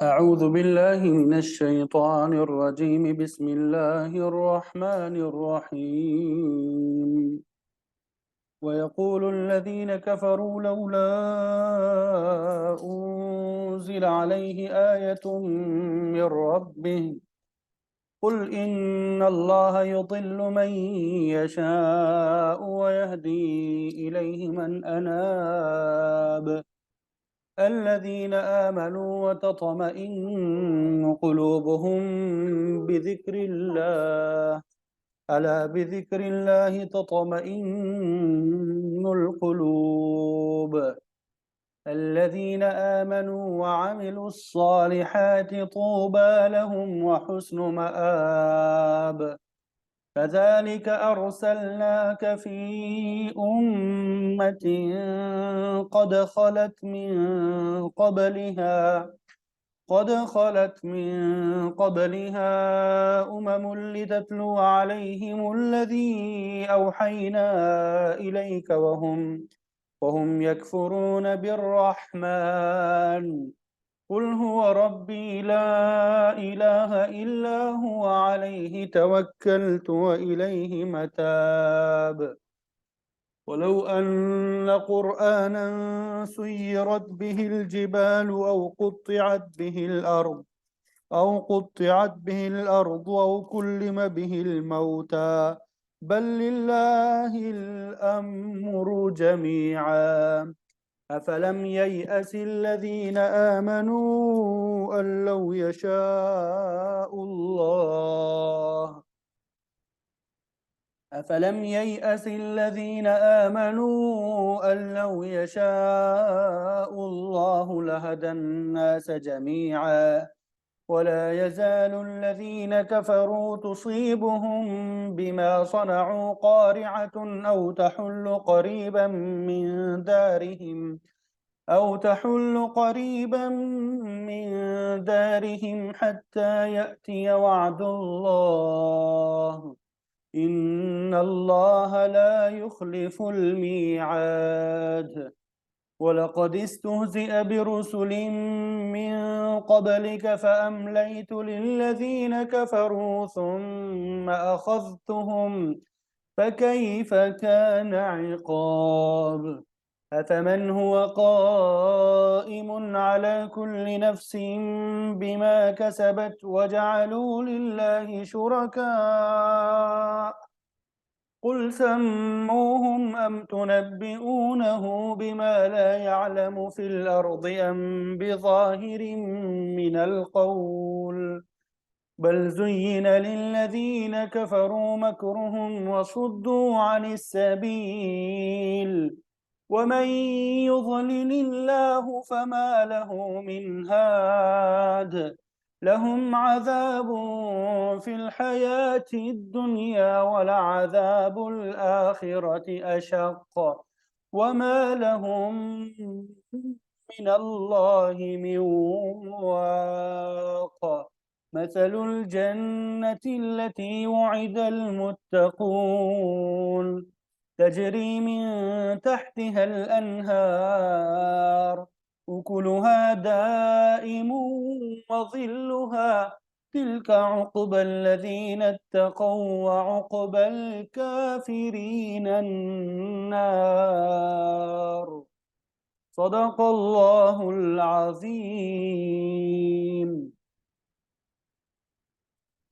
أعوذ بالله من الشيطان الرجيم. بسم الله الرحمن الرحيم. ويقول الذين كفروا لولا أنزل عليه آية من ربه. قل إن الله يضل من يشاء ويهدي إليه من أناب. الذين آمنوا وتطمئن قلوبهم بذكر الله. ألا بذكر الله تطمئن القلوب. الذين آمنوا وعملوا الصالحات طوبى لهم وحسن مآب. كذلك أرسلناك في أمة قد خلت من قبلها أمم لتتلو عليهم الذي أوحينا إليك وهم يكفرون بالرحمن. قل هو ربي لا إله إلا هو عليه توكلت وإليه متاب. ولو أن قرآنا سيرت به الجبال أو قطعت به الأرض أو كلم به الموتى بل لله الأمر جميعا. أفلم ييأس الذين آمنوا أن لو يشاء الله أفلم ييأس الذين آمنوا أن لو يشاء الله لهدى الناس جميعا. ولا يزال الذين كفروا تصيبهم بما صنعوا قارعة أو تحل قريبا من دارهم حتى يأتي وعد الله. إن الله لا يخلف الميعاد. ولقد استهزئ برسل من قبلك فأمليت للذين كفروا ثم أخذتهم فكيف كان عقاب. أفمن هو قائم على كل نفس بما كسبت وجعلوا لله شركاء قل سموهم أم تنبئونه بما لا يعلم في الأرض أم بظاهر من القول. بل زين للذين كفروا مكرهم وصدوا عن السبيل. ومن يضلل الله فما له من هاد. لهم عذاب في الحياة الدنيا ولعذاب الآخرة أشق وما لهم من الله من واق. مثل الجنة التي وعد المتقون تجري من تحتها الأنهار أكلها دائم وظلها. تلك عقبى الذين اتقوا وعقبى الكافرين النار. صدق الله العظيم.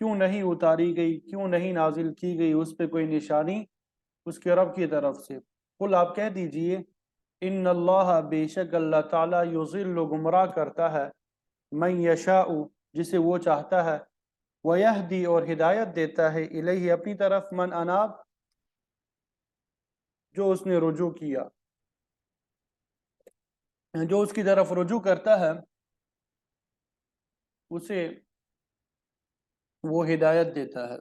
کیوں نہیں اتاری گئی، کیوں نہیں نازل کی گئی اس پہ کوئی نشانی اس کے رب کی طرف سے؟ قل آپ کہہ دیجئے ان اللہ بے شک اللہ تعالیٰ یضل گمراہ کرتا ہے من یشاء جسے وہ چاہتا ہے، ویہدی اور ہدایت دیتا ہے الیہ اپنی طرف من اناب جو اس نے رجوع کیا، جو اس کی طرف رجوع کرتا ہے اسے وہ ہدایت دیتا ہے۔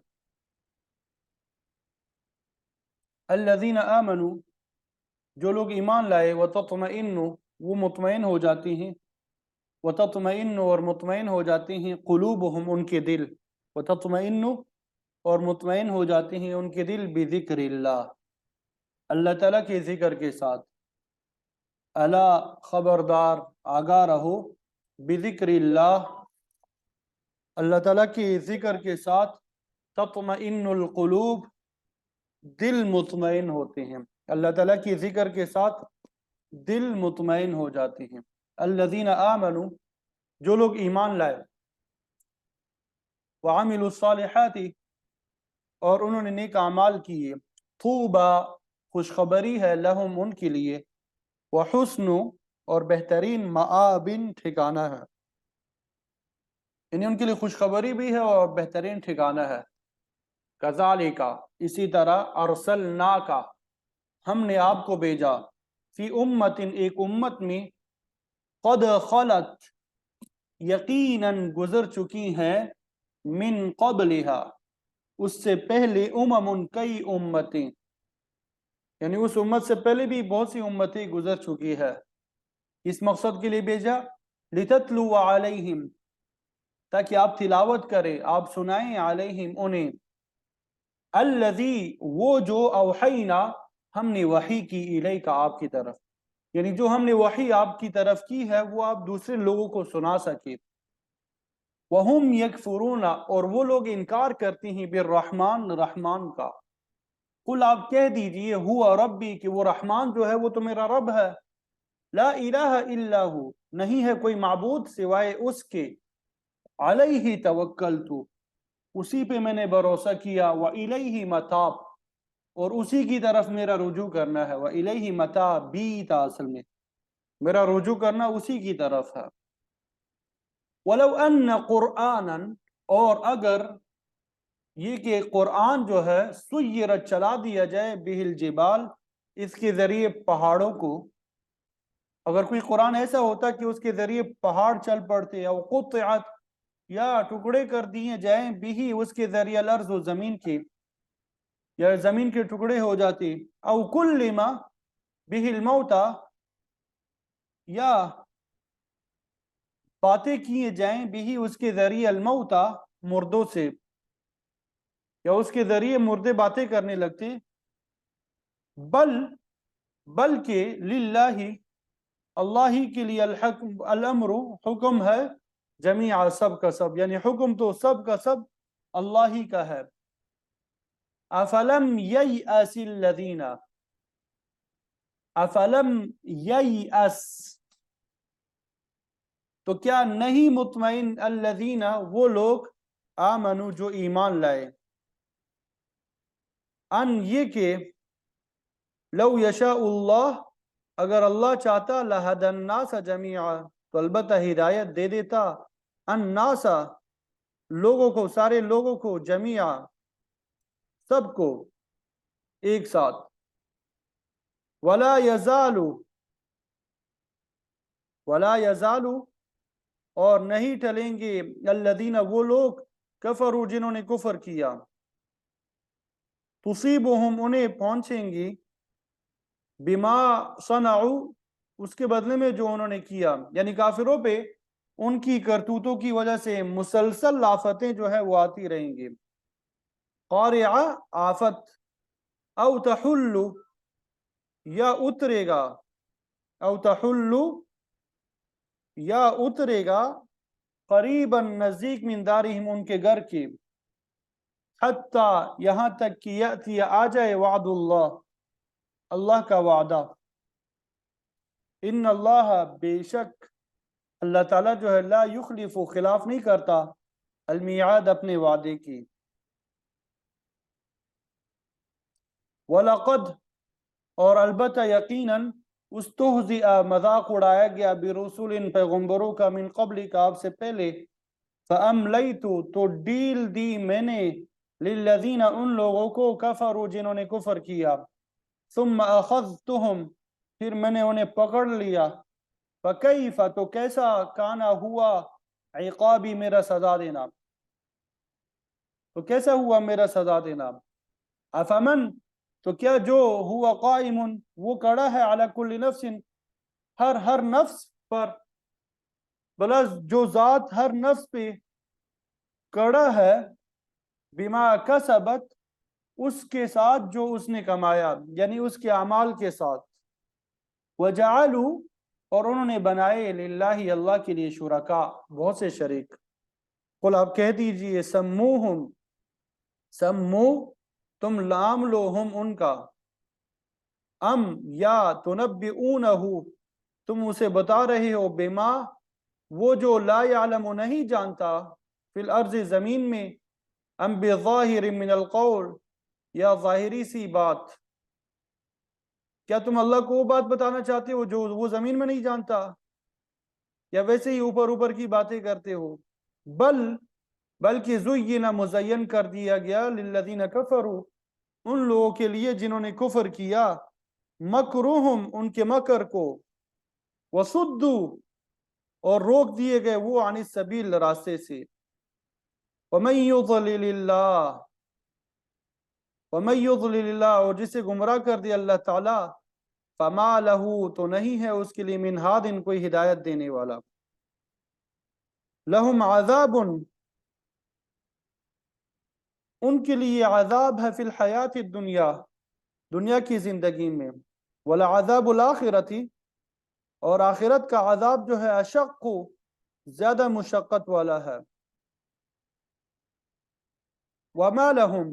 الذین آمنوا جو لوگ ایمان لائے، وتطمئن وہ مطمئن ہو جاتی ہیں، وتطمئن اور مطمئن ہو جاتی ہیں قلوبہم ان کے دل، وتطمئن اور مطمئن ہو جاتے ہیں ان کے دل بذکر اللہ اللہ تعالیٰ کے ذکر کے ساتھ، الا خبردار آگاہ رہو، بذکر اللہ اللہ تعالیٰ کے ذکر کے ساتھ تطمئن القلوب دل مطمئن ہوتے ہیں، اللہ تعالیٰ کی ذکر کے ساتھ دل مطمئن ہو جاتے ہیں۔ الذین آمنوا جو لوگ ایمان لائے، وعملوا الصالحات اور انہوں نے نیک اعمال کیے، طوبی خوشخبری ہے لہم ان کے لیے، وحسن اور بہترین مآب ٹھکانہ ہے، یعنی ان کے لیے خوشخبری بھی ہے اور بہترین ٹھکانہ ہے۔ کذالک اسی طرح ارسلناک ہم نے آپ کو بھیجا، فی امت ایک امت میں، قد خلت یقیناً گزر چکی ہیں، من قبلہا اس سے پہلے، کئی امتیں، یعنی اس امت سے پہلے بھی بہت سی امتیں گزر چکی ہے۔ اس مقصد کے لیے بھیجا، لتتلو علیہم تاکہ آپ تلاوت کریں، آپ سنائیں، علیہم انہیں، الذی وہ جو اوحینا ہم نے وحی کی، الیک آپ کی طرف، یعنی جو ہم نے وحی آپ کی طرف کی ہے وہ آپ دوسرے لوگوں کو سنا سکے۔ وہم یکفرون اور وہ لوگ انکار کرتے ہیں بالرحمن رحمان کا، قل آپ کہہ دیجئے ہوا ربی کہ وہ رحمان جو ہے وہ تو میرا رب ہے، لا الہ الا ہو نہیں ہے کوئی معبود سوائے اس کے، علیہ توکلت اسی پہ میں نے بھروسہ کیا، وَإِلَيْهِ مَتَاب اور اسی کی طرف میرا رجوع کرنا ہے، وَإِلَيْهِ مَتَابِي تھا اصل میں، میرا رجوع کرنا اسی کی طرف ہے۔ وَلَوْ أَنَّ قُرْآنًا اور اگر یہ کہ قرآن جو ہے، سُيِّرَتْ چلا دیا جائے بِهِ الْجِبَالِ اس کے ذریعے پہاڑوں کو، اگر کوئی قرآن ایسا ہوتا کہ اس کے ذریعے پہاڑ چل پڑتے، یا قطعت یا ٹکڑے کر دیے جائیں، بھی اس کے ذریعے الارض و زمین کی، یا زمین کے ٹکڑے ہو جاتی، او کلم به الموتى یا باتیں کیے جائیں بھی اس کے ذریعے الموتى مردوں سے، یا اس کے ذریعے مردے باتیں کرنے لگتے، بلکہ للہ اللہ ہی کے لیے الحکم الامر حکم ہے، جمیع سب کا سب، یعنی حکم تو سب کا سب اللہ ہی کا ہے۔ افلم ییأس الذین افلم ییأس تو کیا نہیں مطمئن الذین وہ لوگ آمنو جو ایمان لائے، ان یہ کہ لو یشاء اللہ اگر اللہ چاہتا لہدی الناس جمیعا تو البتہ ہدایت دے دیتا، الناس لوگوں کو، سارے لوگوں کو، جمیعا سب کو ایک ساتھ، ولا یزال اور نہیں ٹلیں گے، الذین وہ لوگ، کفروا جنہوں نے کفر کیا، تصیبہم انہیں پہنچیں گی، بما صنعوا اس کے بدلے میں جو انہوں نے کیا، یعنی کافروں پہ ان کی کرتوتوں کی وجہ سے مسلسل آفتیں جو ہے وہ آتی رہیں گی، قارعہ آفت، او تحل یا اترے گا، او تحل یا اترے گا، قریبا نزدیک، من دارہم ان کے گھر کی، حتی یہاں تک کہ یأتی آ جائے وعد اللہ اللہ کا وعدہ، ان اللہ بے شک اللہ تعالیٰ جو ہے لا یخلف خلاف نہیں کرتا، المیعاد اپنے وعدے کی. وَلَقَدْ اور البتہ یقیناً استہزئ مذاق اڑایا گیا برسول پیغمبروں کا من قبل کا آپ سے پہلے. فَأَمْلَيْتُ تو ڈیل دی میں نے لِلَّذِينَ ان لوگوں کو کفروا جنہوں نے کفر کیا. ثُمَّ أَخَذْتُهُمْ پھر میں نے انہیں پکڑ لیا. فَكَيْفَ تو کیسا کانا ہوا عقابی میرا سزا دینا. تو کیسا ہوا میرا سزا دینا. افمن تو کیا جو ہوا قائم وہ کڑا ہے علی کل نفس ہر نفس پر بلا جو ذات ہر نفس پہ کڑا ہے بما کسبت اس کے ساتھ جو اس نے کمایا یعنی اس کے اعمال کے ساتھ. وجعلوا اور انہوں نے بنائے للہ اللہ کے لیے شرکاء بہت سے شریک. قل آپ کہہ دیجئے سموہم سمو تم نام لو ہم ان کا ام یا تنبئونہ تم اسے بتا رہے ہو بما وہ جو لا یعلم نہیں جانتا فی الارض زمین میں ام بظاہر من القول یا ظاہری سی بات. کیا تم اللہ کو وہ بات بتانا چاہتے ہو جو وہ زمین میں نہیں جانتا یا ویسے ہی اوپر اوپر کی باتیں کرتے ہو. بلکہ زین مزین کر دیا گیا للذین کفروا ان لوگوں کے لیے جنہوں نے کفر کیا مکرہم ان کے مکر کو وصدوا اور روک دیے گئے وہ عن السبیل راستے سے. ومن یضلل اللہ اور جسے گمراہ کر دیا اللہ تعالی فما لہو تو نہیں ہے اس کے لیے من ہاد کوئی ہدایت دینے والا. لہم عذاب ان کے لیے عذاب ہے فی الحیات الدنیا دنیا کی زندگی میں. ولعذاب الآخرۃ اور آخرت کا عذاب جو ہے اشق زیادہ مشقت والا ہے. وما لہم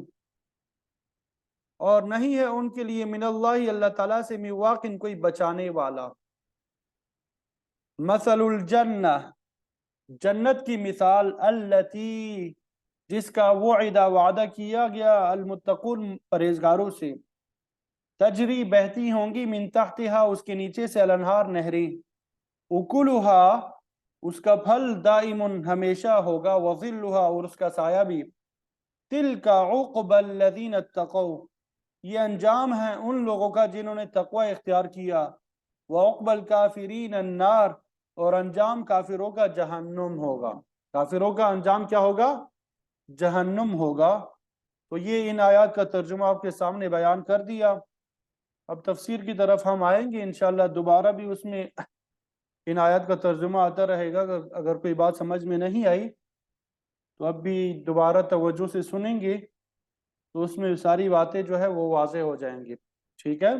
اور نہیں ہے ان کے لیے من اللہ اللہ تعالیٰ سے من واق کوئی بچانے والا. مثل الجنہ جنت کی مثال التی جس کا وعدہ کیا گیا المتقون پرہیزگاروں سے. تجری بہتی ہوں گی من تحتہا اس کے نیچے سے الانہار نہریں. اکلہا اس کا پھل دائم ہمیشہ ہوگا وظلہا اور اس کا سایہ بھی. تلک عقبی الذین اتقوا یہ انجام ہے ان لوگوں کا جنہوں نے تقوی اختیار کیا. وعقبی الکافرین النار اور انجام کافروں کا جہنم ہوگا. کافروں کا انجام کیا ہوگا؟ جہنم ہوگا. تو یہ ان آیات کا ترجمہ آپ کے سامنے بیان کر دیا. اب تفسیر کی طرف ہم آئیں گے انشاءاللہ دوبارہ بھی اس میں ان آیات کا ترجمہ آتا رہے گا. اگر کوئی بات سمجھ میں نہیں آئی تو اب بھی دوبارہ توجہ سے سنیں گے تو اس میں ساری باتیں جو ہے وہ واضح ہو جائیں گی. ٹھیک ہے.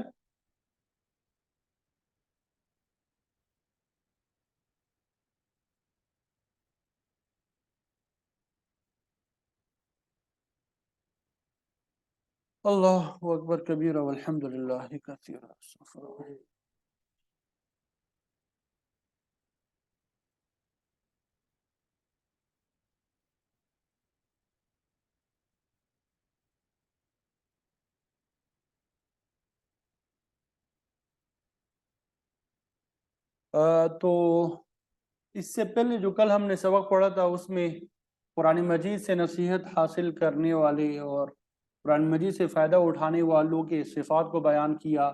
اللہ اکبر کبیرہ والحمد للہ کثیرہ. تو اس سے پہلے جو کل ہم نے سبق پڑھا تھا اس میں قرآن مجید سے نصیحت حاصل کرنے والے اور قرآن مجید سے فائدہ اٹھانے والوں کے صفات کو بیان کیا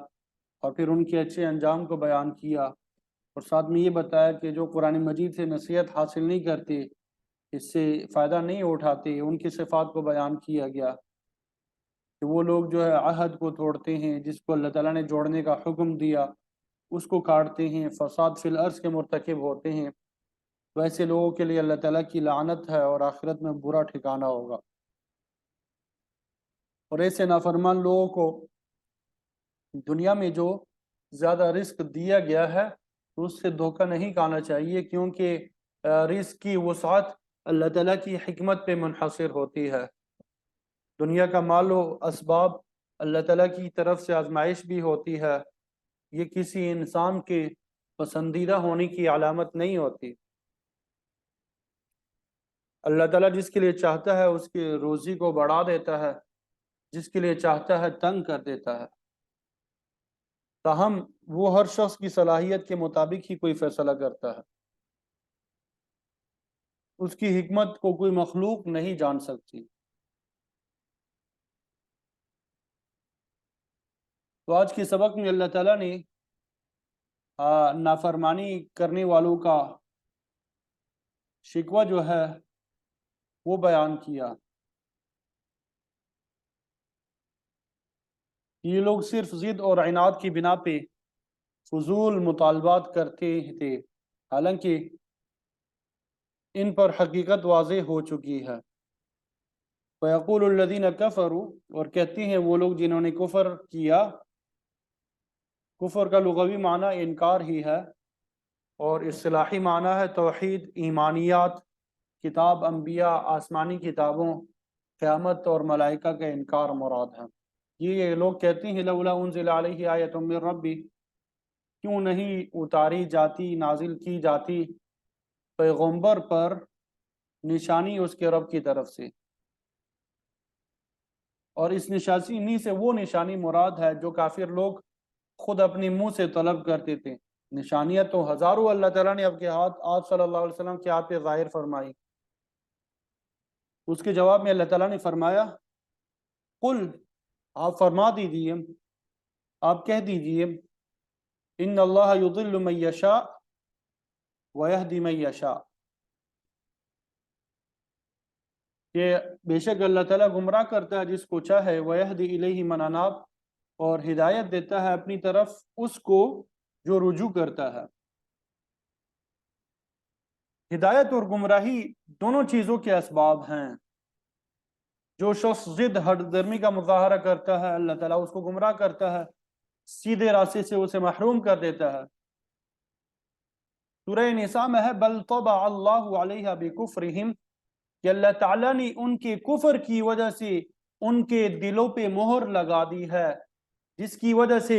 اور پھر ان کے اچھے انجام کو بیان کیا اور ساتھ میں یہ بتایا کہ جو قرآن مجید سے نصیحت حاصل نہیں کرتے اس سے فائدہ نہیں اٹھاتے ان کی صفات کو بیان کیا گیا کہ وہ لوگ جو ہے عہد کو توڑتے ہیں جس کو اللہ تعالیٰ نے جوڑنے کا حکم دیا اس کو کاٹتے ہیں فساد فی الارض کے مرتکب ہوتے ہیں. تو ایسے لوگوں کے لیے اللہ تعالیٰ کی لعنت ہے اور آخرت میں برا ٹھکانہ ہوگا. اور ایسے نافرمان لوگوں کو دنیا میں جو زیادہ رزق دیا گیا ہے تو اس سے دھوکہ نہیں کھانا چاہیے کیونکہ رزق کی وسعت اللہ تعالیٰ کی حکمت پہ منحصر ہوتی ہے. دنیا کا مال و اسباب اللہ تعالیٰ کی طرف سے آزمائش بھی ہوتی ہے. یہ کسی انسان کے پسندیدہ ہونے کی علامت نہیں ہوتی. اللہ تعالیٰ جس کے لیے چاہتا ہے اس کی روزی کو بڑھا دیتا ہے، جس کے لیے چاہتا ہے تنگ کر دیتا ہے۔ تاہم وہ ہر شخص کی صلاحیت کے مطابق ہی کوئی فیصلہ کرتا ہے، اس کی حکمت کو کوئی مخلوق نہیں جان سکتی۔ تو آج کے سبق میں اللہ تعالیٰ نے نافرمانی کرنے والوں کا شکوہ جو ہے وہ بیان کیا۔ یہ لوگ صرف ضد اور عناد کی بنا پہ فضول مطالبات کرتے تھے، حالانکہ ان پر حقیقت واضح ہو چکی ہے۔ فَيَقُولُ الَّذِينَ كَفَرُوا، اور کہتے ہیں وہ لوگ جنہوں نے کفر کیا۔ کفر کا لغوی معنی انکار ہی ہے، اور اصطلاحی معنی ہے توحید، ایمانیات، کتاب، انبیاء، آسمانی کتابوں، قیامت اور ملائکہ کا انکار مراد ہے۔ یہ لوگ کہتے ہیں لولا انزل علیہ آیۃ من ربی، کیوں نہیں اتاری جاتی، نازل کی جاتی پیغمبر پر نشانی اس کے رب کی طرف سے۔ اور اس نشانی سے وہ نشانی مراد ہے جو کافر لوگ خود اپنے منہ سے طلب کرتے تھے۔ نشانیاں تو ہزاروں اللہ تعالیٰ نے آپ صلی اللہ علیہ وسلم کے ہاتھ پہ ظاہر فرمائی۔ اس کے جواب میں اللہ تعالیٰ نے فرمایا قل، آپ فرما دیجیے، آپ کہہ دیجیے ان اللہ یضل من یشاء ویہدی من یشاء، کہ بے شک اللہ تعالیٰ گمراہ کرتا ہے جس کو چاہے، ویہدی الیہ من اناب، اور ہدایت دیتا ہے اپنی طرف اس کو جو رجوع کرتا ہے۔ ہدایت اور گمراہی دونوں چیزوں کے اسباب ہیں۔ جو شخص ضد ہٹ درمی کا مظاہرہ کرتا ہے اللہ تعالیٰ اس کو گمراہ کرتا ہے، سیدھے راستے سے اسے محروم کر دیتا ہے۔ سورہ نساء میں ہے بل طبع اللہ علیہ بکفرہم، کہ اللہ تعالیٰ نے ان کے کفر کی وجہ سے ان کے دلوں پہ مہر لگا دی ہے، جس کی وجہ سے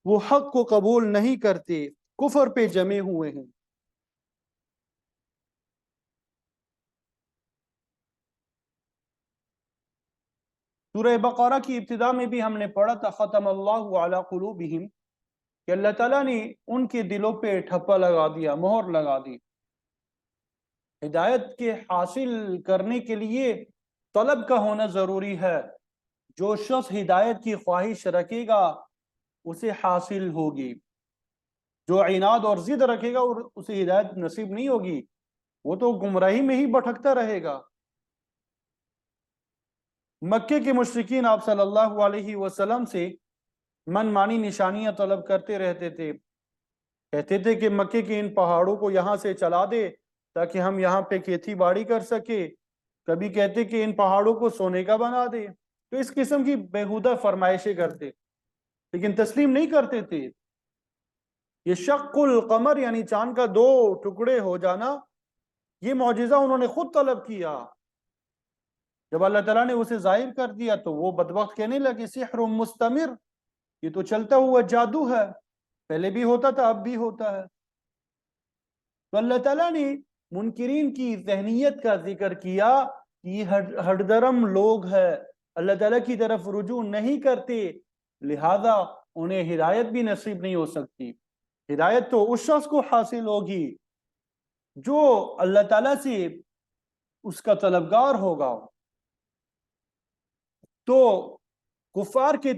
وہ حق کو قبول نہیں کرتے، کفر پہ جمے ہوئے ہیں۔ سورہ بقرہ کی ابتدا میں بھی ہم نے پڑھا تھا ختم اللہ علی قلوبہم، کہ اللہ تعالیٰ نے ان کے دلوں پہ ٹھپا لگا دیا، مہر لگا دی۔ ہدایت کے حاصل کرنے کے لیے طلب کا ہونا ضروری ہے۔ جو شخص ہدایت کی خواہش رکھے گا اسے حاصل ہوگی، جو عناد اور ضد رکھے گا اور اسے ہدایت نصیب نہیں ہوگی، وہ تو گمراہی میں ہی بھٹکتا رہے گا۔ مکے کے مشرکین آپ صلی اللہ علیہ وسلم سے من مانی نشانیاں طلب کرتے رہتے تھے، کہتے تھے کہ مکے کے ان پہاڑوں کو یہاں سے چلا دے تاکہ ہم یہاں پہ کھیتی باڑی کر سکے، کبھی کہتے کہ ان پہاڑوں کو سونے کا بنا دے۔ تو اس قسم کی بےہودہ فرمائشیں کرتے، لیکن تسلیم نہیں کرتے تھے۔ یہ شق القمر یعنی چاند کا دو ٹکڑے ہو جانا، یہ معجزہ انہوں نے خود طلب کیا۔ جب اللہ تعالیٰ نے اسے ظاہر کر دیا تو وہ بدبخت کہنے لگے سحر مستمر، یہ تو چلتا ہوا جادو ہے، پہلے بھی ہوتا تھا اب بھی ہوتا ہے۔ تو اللہ تعالیٰ نے منکرین کی ذہنیت کا ذکر کیا کہ یہ ہٹ درم لوگ ہیں، اللہ تعالیٰ کی طرف رجوع نہیں کرتے، لہذا انہیں ہدایت بھی نصیب نہیں ہو سکتی۔ ہدایت تو اس شخص کو حاصل ہوگی جو اللہ تعالیٰ سے اس کا طلبگار ہوگا۔ تو کفار کے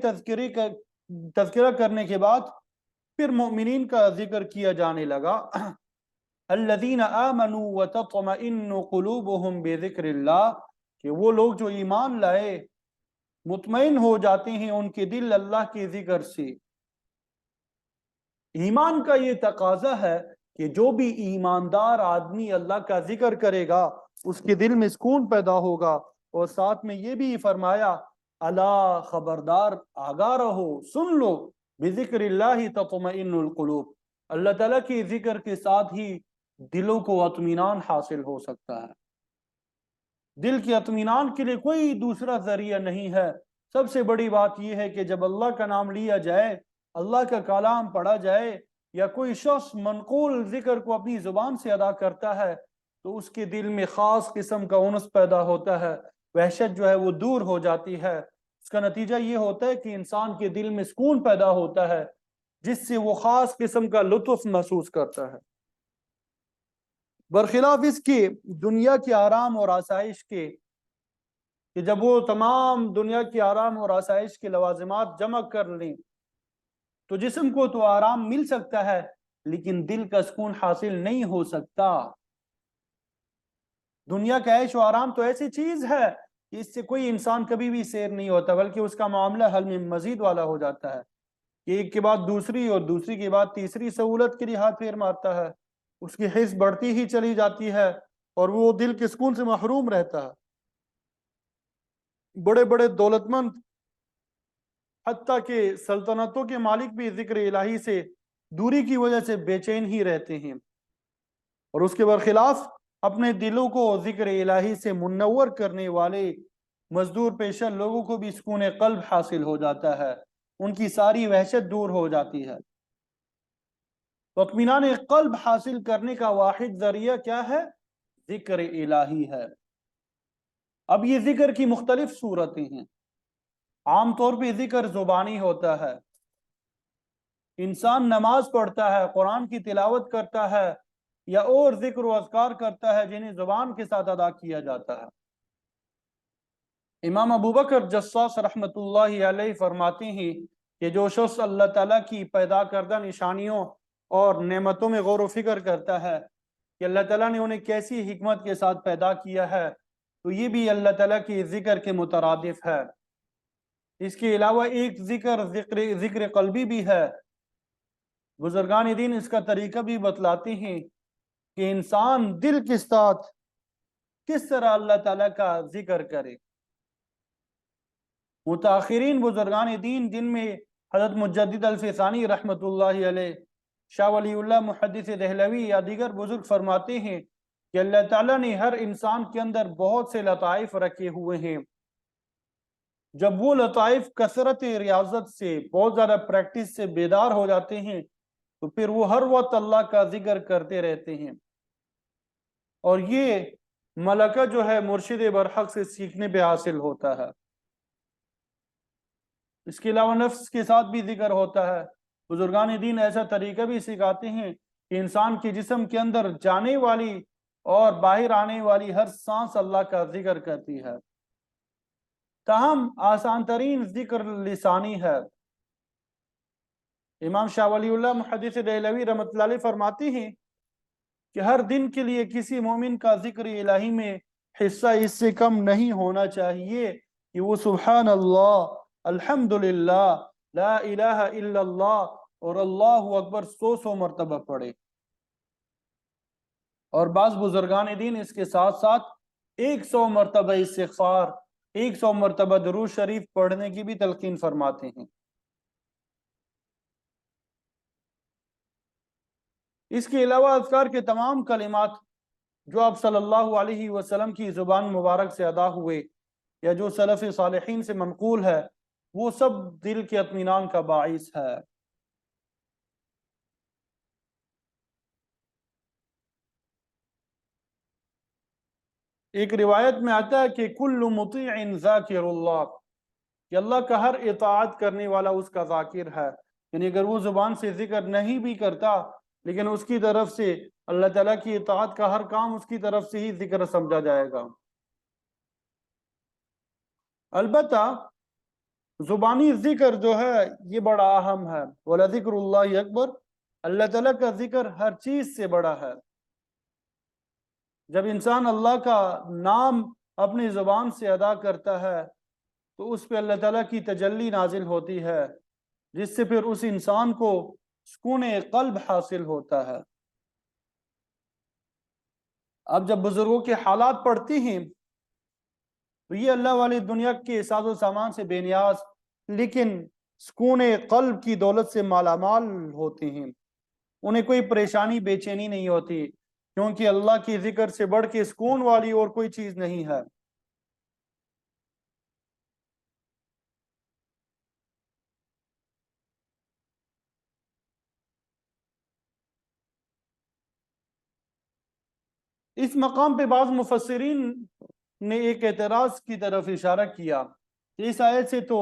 تذکرہ کرنے کے بعد پھر مومنین کا ذکر کیا جانے لگا۔ الذین آمنوا وتطمئن قلوبهم بذکر اللہ، کہ وہ لوگ جو ایمان لائے مطمئن ہو جاتے ہیں ان کے دل اللہ کے ذکر سے۔ ایمان کا یہ تقاضا ہے کہ جو بھی ایماندار آدمی اللہ کا ذکر کرے گا اس کے دل میں سکون پیدا ہوگا، اور ساتھ میں یہ بھی فرمایا الا، خبردار، آگاہ رہو، سن لو، بذکر اللہ تطمئن القلوب، اللہ تعالیٰ کے ذکر کے ساتھ ہی دلوں کو اطمینان حاصل ہو سکتا ہے۔ دل کے اطمینان کے لیے کوئی دوسرا ذریعہ نہیں ہے۔ سب سے بڑی بات یہ ہے کہ جب اللہ کا نام لیا جائے، اللہ کا کلام پڑھا جائے، یا کوئی شخص منقول ذکر کو اپنی زبان سے ادا کرتا ہے، تو اس کے دل میں خاص قسم کا انس پیدا ہوتا ہے، وحشت جو ہے وہ دور ہو جاتی ہے۔ اس کا نتیجہ یہ ہوتا ہے کہ انسان کے دل میں سکون پیدا ہوتا ہے، جس سے وہ خاص قسم کا لطف محسوس کرتا ہے، برخلاف اس کے دنیا کے آرام اور آسائش کے، کہ جب وہ تمام دنیا کی آرام اور آسائش کے لوازمات جمع کر لیں تو جسم کو تو آرام مل سکتا ہے لیکن دل کا سکون حاصل نہیں ہو سکتا۔ دنیا کا عیش و آرام تو ایسی چیز ہے کہ اس سے کوئی انسان کبھی بھی سیر نہیں ہوتا، بلکہ اس کا معاملہ حل میں مزید والا ہو جاتا ہے کہ ایک کے بعد دوسری اور دوسری کے بعد تیسری سہولت کے لیے ہاتھ پھیر مارتا ہے، اس کی حرص بڑھتی ہی چلی جاتی ہے اور وہ دل کے سکون سے محروم رہتا ہے۔ بڑے بڑے دولت مند، حتیٰ کہ سلطنتوں کے مالک بھی ذکر الہی سے دوری کی وجہ سے بے چین ہی رہتے ہیں، اور اس کے برخلاف اپنے دلوں کو ذکر الہی سے منور کرنے والے مزدور پیشہ لوگوں کو بھی سکون قلب حاصل ہو جاتا ہے، ان کی ساری وحشت دور ہو جاتی ہے۔ تو اطمینان قلب حاصل کرنے کا واحد ذریعہ کیا ہے؟ ذکر الہی ہے۔ اب یہ ذکر کی مختلف صورتیں ہیں۔ عام طور پہ ذکر زبانی ہوتا ہے، انسان نماز پڑھتا ہے، قرآن کی تلاوت کرتا ہے یا اور ذکر و اذکار کرتا ہے جنہیں زبان کے ساتھ ادا کیا جاتا ہے۔ امام ابو بکر جساس رحمۃ اللہ علیہ فرماتے ہیں کہ جو شخص اللہ تعالیٰ کی پیدا کردہ نشانیوں اور نعمتوں میں غور و فکر کرتا ہے کہ اللہ تعالیٰ نے انہیں کیسی حکمت کے ساتھ پیدا کیا ہے، تو یہ بھی اللہ تعالیٰ کی ذکر کے مترادف ہے۔ اس کے علاوہ ایک ذکر قلبی بھی ہے۔ بزرگان دین اس کا طریقہ بھی بتلاتے ہیں کہ انسان دل کے ساتھ کس طرح اللہ تعالیٰ کا ذکر کرے۔ متاخرین بزرگان دین جن میں حضرت مجدد الفسانی رحمۃ اللہ علیہ، شاہ ولی اللہ محدث دہلوی یا دیگر بزرگ فرماتے ہیں کہ اللہ تعالیٰ نے ہر انسان کے اندر بہت سے لطائف رکھے ہوئے ہیں، جب وہ لطائف کثرت ریاضت سے، بہت زیادہ پریکٹس سے بیدار ہو جاتے ہیں تو پھر وہ ہر وقت اللہ کا ذکر کرتے رہتے ہیں، اور یہ ملکہ جو ہے مرشد برحق سے سیکھنے پہ حاصل ہوتا ہے۔ اس کے علاوہ نفس کے ساتھ بھی ذکر ہوتا ہے۔ بزرگان دین ایسا طریقہ بھی سکھاتے ہیں کہ انسان کے جسم کے اندر جانے والی اور باہر آنے والی ہر سانس اللہ کا ذکر کرتی ہے، تاہم آسان ترین ذکر لسانی ہے۔ امام شاہ ولی اللہ محدث دہلوی رحمۃ اللہ علیہ فرماتے ہیں کہ ہر دن کے لیے کسی مومن کا ذکر الہی میں حصہ اس سے کم نہیں ہونا چاہیے کہ وہ سبحان اللہ، الحمدللہ، لا الہ الا اللہ اور اللہ اکبر 100 مرتبہ پڑھے، اور بعض بزرگان دین اس کے ساتھ ساتھ 100 مرتبہ استغفار، 100 مرتبہ درود شریف پڑھنے کی بھی تلقین فرماتے ہیں۔ اس کے علاوہ اذکار کے تمام کلمات جو آپ صلی اللہ علیہ وسلم کی زبان مبارک سے ادا ہوئے یا جو سلف صالحین سے منقول ہے، وہ سب دل کے اطمینان کا باعث ہے۔ ایک روایت میں آتا ہے کہ کل مطیع ذاکر اللہ، کہ اللہ کا ہر اطاعت کرنے والا اس کا ذاکر ہے، یعنی اگر وہ زبان سے ذکر نہیں بھی کرتا لیکن اس کی طرف سے اللہ تعالیٰ کی اطاعت کا ہر کام اس کی طرف سے ہی ذکر سمجھا جائے گا۔ البتہ زبانی ذکر جو ہے یہ بڑا اہم ہے، وَلَذِكْرُ اللَّهِ اکبر، اللہ تعالیٰ کا ذکر ہر چیز سے بڑا ہے۔ جب انسان اللہ کا نام اپنی زبان سے ادا کرتا ہے تو اس پہ اللہ تعالیٰ کی تجلی نازل ہوتی ہے، جس سے پھر اس انسان کو سکون قلب حاصل ہوتا ہے۔ اب جب بزرگوں کے حالات پڑھتے ہیں تو یہ اللہ والی دنیا کے ساز و سامان سے بے نیاز لیکن سکون قلب کی دولت سے مالا مال ہوتے ہیں، انہیں کوئی پریشانی بے چینی نہیں ہوتی، کیونکہ اللہ کی ذکر سے بڑھ کے سکون والی اور کوئی چیز نہیں ہے۔ اس مقام پہ بعض مفسرین نے ایک اعتراض کی طرف اشارہ کیا کہ اس آیت سے تو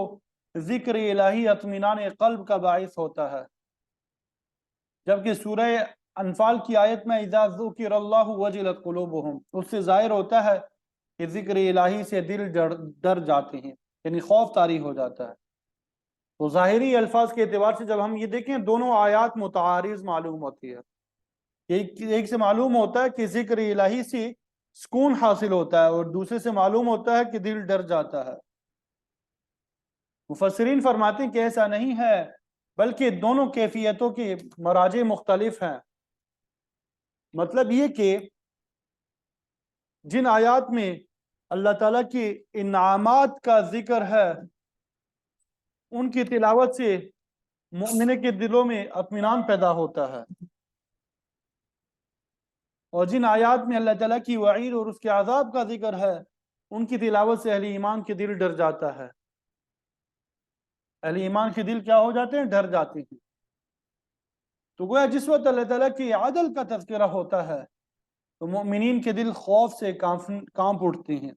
ذکر الہی اطمینان قلب کا باعث ہوتا ہے، جبکہ سورہ انفال کی آیت میں اذا ذکر اللہ وجلت قلوبہم، اس سے ظاہر ہوتا ہے کہ ذکر الہی سے دل ڈر جاتے ہیں، یعنی خوف طاری ہو جاتا ہے۔ تو ظاہری الفاظ کے اعتبار سے جب ہم یہ دیکھیں دونوں آیات متعارض معلوم ہوتی ہے۔ ایک سے معلوم ہوتا ہے کہ ذکر الہی سے سکون حاصل ہوتا ہے، اور دوسرے سے معلوم ہوتا ہے کہ دل ڈر جاتا ہے۔ مفسرین فرماتے ہیں کہ ایسا نہیں ہے، بلکہ دونوں کیفیتوں کے مراجع مختلف ہیں۔ مطلب یہ کہ جن آیات میں اللہ تعالیٰ کی انعامات کا ذکر ہے، ان کی تلاوت سے مومن کے دلوں میں اطمینان پیدا ہوتا ہے، اور جن آیات میں اللہ تعالیٰ کی وعید اور اس کے عذاب کا ذکر ہے، ان کی تلاوت سے اہل ایمان کے دل ڈر جاتا ہے۔ اہل ایمان کے دل کیا ہو جاتے ہیں؟ ڈر جاتے ہیں۔ تو گویا جس وقت اللہ تعالیٰ کی عدل کا تذکرہ ہوتا ہے تو مومنین کے دل خوف سے کانپ اٹھتے ہیں،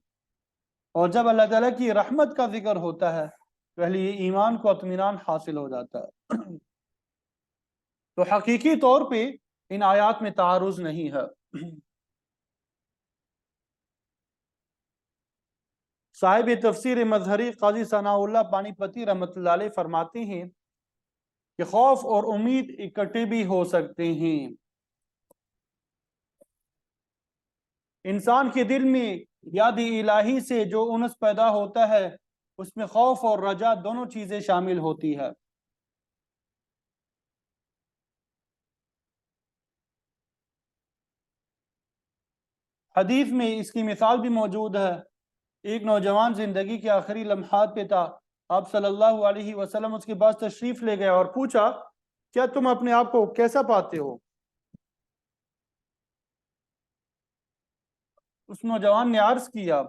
اور جب اللہ تعالیٰ کی رحمت کا ذکر ہوتا ہے تو اہل ایمان کو اطمینان حاصل ہو جاتا ہے۔ تو حقیقی طور پہ ان آیات میں تعارض نہیں ہے۔ صاحب تفسیر مظہری قاضی ثناء اللہ پانی پتی رحمۃ اللہ علیہ فرماتے ہیں کہ خوف اور امید اکٹھے بھی ہو سکتے ہیں۔ انسان کے دل میں یاد الہی سے جو انس پیدا ہوتا ہے، اس میں خوف اور رجا دونوں چیزیں شامل ہوتی ہے۔ حدیث میں اس کی مثال بھی موجود ہے۔ ایک نوجوان زندگی کے آخری لمحات پہ تھا، آپ صلی اللہ علیہ وسلم اس کے پاس تشریف لے گئے اور پوچھا کیا تم اپنے آپ کو کیسا پاتے ہو؟ اس نوجوان نے عرض کیا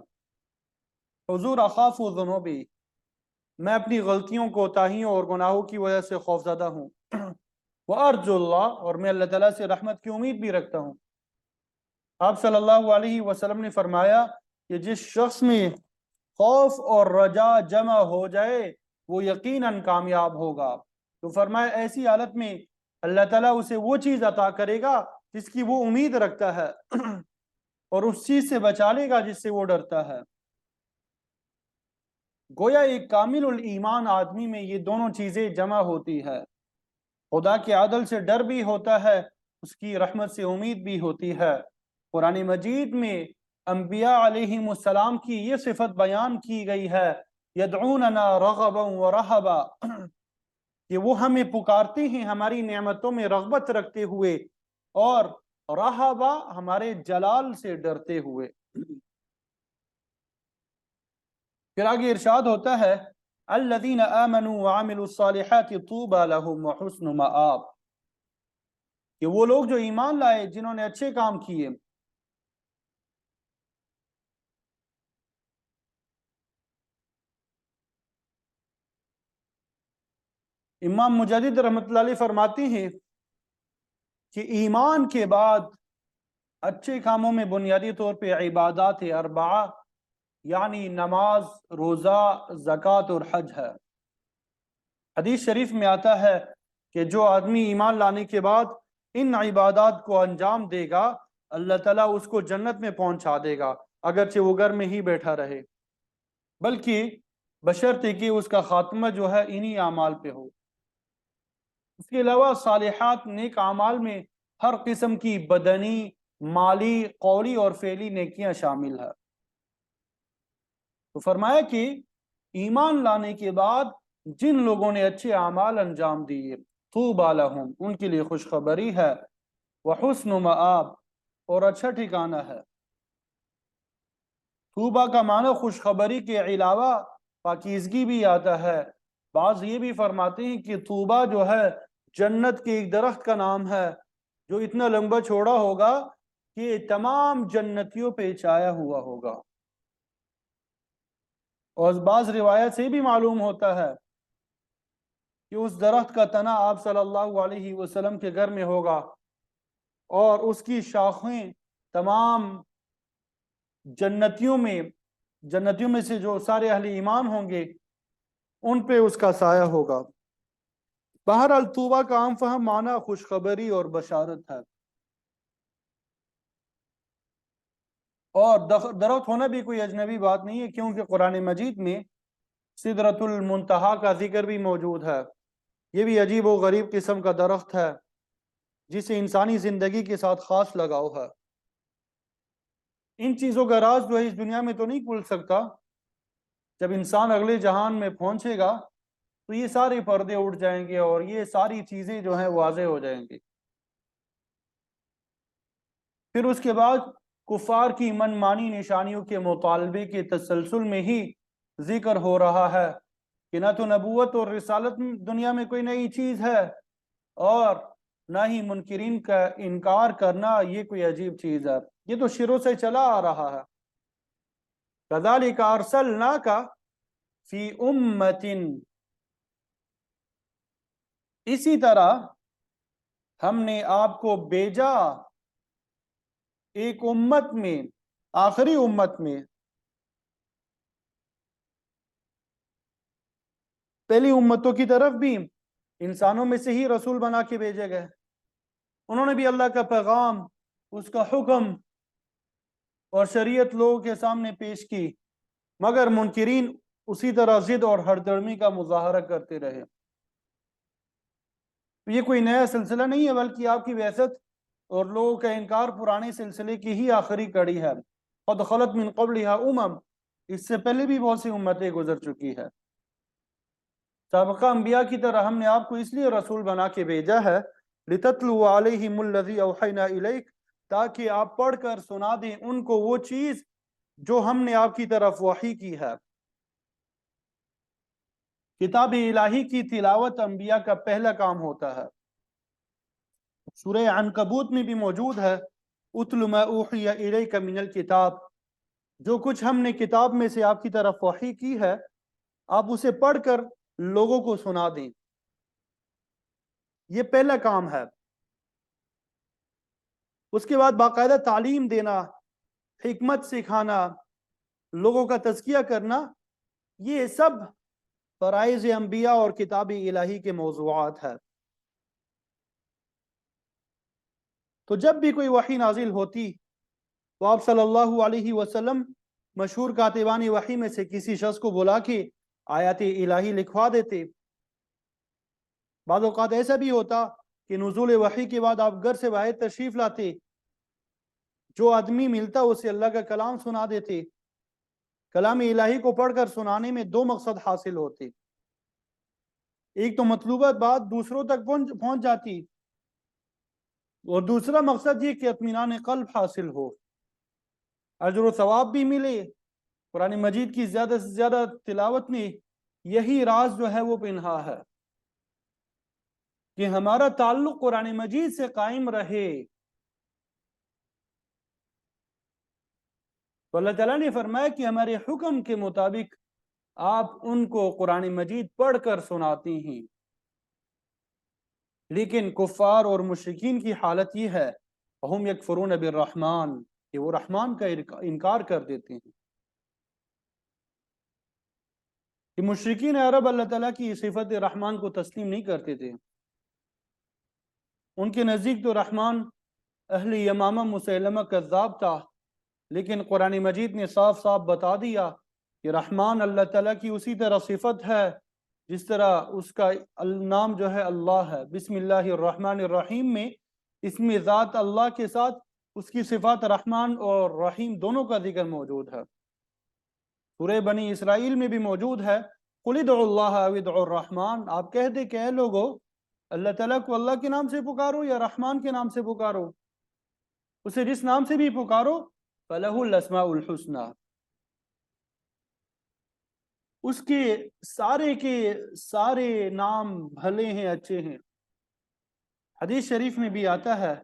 حضور اخاف ذنوبی، میں اپنی غلطیوں کوتاہیوں اور گناہوں کی وجہ سے خوفزدہ ہوں، وارجو اللہ، اور میں اللہ تعالیٰ سے رحمت کی امید بھی رکھتا ہوں۔ آپ صلی اللہ علیہ وسلم نے فرمایا کہ جس شخص میں خوف اور رجا جمع ہو جائے وہ یقیناً کامیاب ہوگا۔ تو فرمایا ایسی حالت میں اللہ تعالیٰ اسے وہ چیز عطا کرے گا جس کی وہ امید رکھتا ہے، اور اس چیز سے بچا لے گا جس سے وہ ڈرتا ہے۔ گویا ایک کامل الایمان آدمی میں یہ دونوں چیزیں جمع ہوتی ہے، خدا کے عدل سے ڈر بھی ہوتا ہے، اس کی رحمت سے امید بھی ہوتی ہے۔ قرآن مجید میں انبیاء علیہم السلام کی یہ صفت بیان کی گئی ہے، یدعوننا رغبا ورہبا، کہ وہ ہمیں پکارتے ہیں ہماری نعمتوں میں رغبت رکھتے ہوئے، اور رہبا ہمارے جلال سے ڈرتے ہوئے۔ پھر آگے ارشاد ہوتا ہے الذین آمنوا وعملوا الصالحات طوبی لہم وحسن مآب، کہ وہ لوگ جو ایمان لائے، جنہوں نے اچھے کام کیے۔ امام مجدد رحمۃ اللہ علیہ فرماتے ہیں کہ ایمان کے بعد اچھے کاموں میں بنیادی طور پہ عبادات اربعہ، یعنی نماز، روزہ، زکوٰۃ اور حج ہے۔ حدیث شریف میں آتا ہے کہ جو آدمی ایمان لانے کے بعد ان عبادات کو انجام دے گا، اللہ تعالیٰ اس کو جنت میں پہنچا دے گا، اگرچہ وہ گھر میں ہی بیٹھا رہے، بلکہ بشرطے کہ اس کا خاتمہ جو ہے انہی اعمال پہ ہو۔ اس کے علاوہ صالحات نیک اعمال میں ہر قسم کی بدنی، مالی، قولی اور فعلی نیکیاں شامل ہیں۔ تو فرمایا کہ ایمان لانے کے بعد جن لوگوں نے اچھے اعمال انجام دیے، طوبی لہم، ان کے لیے خوشخبری ہے، وحسن مآب، اور اچھا ٹھکانہ ہے۔ طوبی کا معنی خوشخبری کے علاوہ پاکیزگی بھی آتا ہے۔ بعض یہ بھی فرماتے ہیں کہ طوبی جو ہے جنت کے ایک درخت کا نام ہے، جو اتنا لمبا چوڑا ہوگا کہ تمام جنتیوں پہ چھایا ہوا ہوگا۔ اور بعض روایت سے بھی معلوم ہوتا ہے کہ اس درخت کا تنا آپ صلی اللہ علیہ وسلم کے گھر میں ہوگا، اور اس کی شاخیں تمام جنتیوں میں سے جو سارے اہل ایمان ہوں گے ان پہ اس کا سایہ ہوگا۔ بہرحال طوبہ کا عام فہم معنی خوشخبری اور بشارت ہے، اور درخت ہونا بھی کوئی اجنبی بات نہیں ہے، کیونکہ قرآن مجید میں سدرۃ المنتہا کا ذکر بھی موجود ہے۔ یہ بھی عجیب و غریب قسم کا درخت ہے جسے انسانی زندگی کے ساتھ خاص لگاؤ ہے۔ ان چیزوں کا راز جو ہے اس دنیا میں تو نہیں کھل سکتا، جب انسان اگلے جہان میں پہنچے گا تو یہ سارے پردے اٹھ جائیں گے اور یہ ساری چیزیں جو ہیں واضح ہو جائیں گی۔ پھر اس کے بعد کفار کی من مانی نشانیوں کے مطالبے کے تسلسل میں ہی ذکر ہو رہا ہے کہ نہ تو نبوت اور رسالت دنیا میں کوئی نئی چیز ہے، اور نہ ہی منکرین کا انکار کرنا یہ کوئی عجیب چیز ہے، یہ تو شروع سے چلا آ رہا ہے۔ كَذَلِكَ أَرْسَلْنَاكَ فِي أُمَّةٍ، اسی طرح ہم نے آپ کو بھیجا ایک امت میں، آخری امت میں۔ پہلی امتوں کی طرف بھی انسانوں میں سے ہی رسول بنا کے بھیجے گئے، انہوں نے بھی اللہ کا پیغام، اس کا حکم اور شریعت لوگوں کے سامنے پیش کی، مگر منکرین اسی طرح ضد اور ہردرمی کا مظاہرہ کرتے رہے۔ یہ کوئی نیا سلسلہ نہیں ہے، بلکہ آپ کی بعثت اور لوگوں کا انکار پرانے سلسلے کی ہی آخری کڑی ہے۔ قد خلت من قبلها اس سے پہلے بھی بہت سی امتیں گزر چکی ہے۔ سابقہ انبیاء کی طرح ہم نے آپ کو اس لیے رسول بنا کے بھیجا ہے لِتَتْلُوَ عَلَيْهِمُ الَّذِي أَوْحَيْنَا إِلَيْكَ، تاکہ آپ پڑھ کر سنا دیں ان کو وہ چیز جو ہم نے آپ کی طرف وحی کی ہے۔ کتاب الہی کی تلاوت انبیاء کا پہلا کام ہوتا ہے۔ سورہ عنکبوت میں بھی موجود ہے اُتْلُ مَا أُوحِيَ إِلَيْكَ مِنَ الْكِتَابِ، جو کچھ ہم نے کتاب میں سے آپ کی طرف وحی کی ہے آپ اسے پڑھ کر لوگوں کو سنا دیں، یہ پہلا کام ہے۔ اس کے بعد باقاعدہ تعلیم دینا، حکمت سکھانا، لوگوں کا تزکیہ کرنا، یہ سب فرائض انبیاء اور کتاب الہی کے موضوعات ہیں۔ تو جب بھی کوئی وحی نازل ہوتی تو آپ صلی اللہ علیہ وسلم مشہور کاتبان وحی میں سے کسی شخص کو بلا کے آیات الہی لکھوا دیتے۔ بعض اوقات ایسا بھی ہوتا کہ نزول وحی کے بعد آپ گھر سے باہر تشریف لاتے، جو آدمی ملتا اسے اللہ کا کلام سنا دیتے۔ کلام الہی کو پڑھ کر سنانے میں دو مقصد حاصل ہوتے، ایک تو مطلوبہ بات دوسروں تک پہنچ جاتی، اور دوسرا مقصد یہ کہ اطمینان قلب حاصل ہو، اجر و ثواب بھی ملے۔ قرآن مجید کی زیادہ سے زیادہ تلاوت میں یہی راز جو ہے وہ پنہا ہے کہ ہمارا تعلق قرآن مجید سے قائم رہے۔ تو اللہ تعالیٰ نے فرمایا کہ ہمارے حکم کے مطابق آپ ان کو قرآن مجید پڑھ کر سناتی ہیں، لیکن کفار اور مشرکین کی حالت یہ ہے وَهُمْ يَكْفُرُونَ بِالرحمن، کہ وہ رحمان کا انکار کر دیتے ہیں۔ کہ مشرکین عرب اللہ تعالیٰ کی صفت رحمان کو تسلیم نہیں کرتے تھے، ان کے نزدیک تو رحمان اہل یمامہ مسیلمہ کذاب تھا، لیکن قرآن مجید نے صاف صاف بتا دیا کہ رحمان اللہ تعالیٰ کی اسی طرح صفت ہے جس طرح اس کا نام جو ہے اللہ ہے۔ بسم اللہ الرحمن الرحیم میں اسم ذات اللہ کے ساتھ اس کی صفات رحمان اور رحیم دونوں کا ذکر موجود ہے۔ سورہ بنی اسرائیل میں بھی موجود ہے قُلِ ادْعُوا اللَّهَ أَوِ ادْعُوا الرَّحْمَنَ، آپ کہہ دے کہ اے لوگو اللہ تعالیٰ کو اللہ کے نام سے پکارو یا رحمان کے نام سے پکارو، اسے جس نام سے بھی پکارو فَلَهُ الْأَسْمَاءُ الْحُسْنَى، اس کے سارے نام بھلے ہیں، اچھے ہیں۔ حدیث شریف میں بھی آتا ہے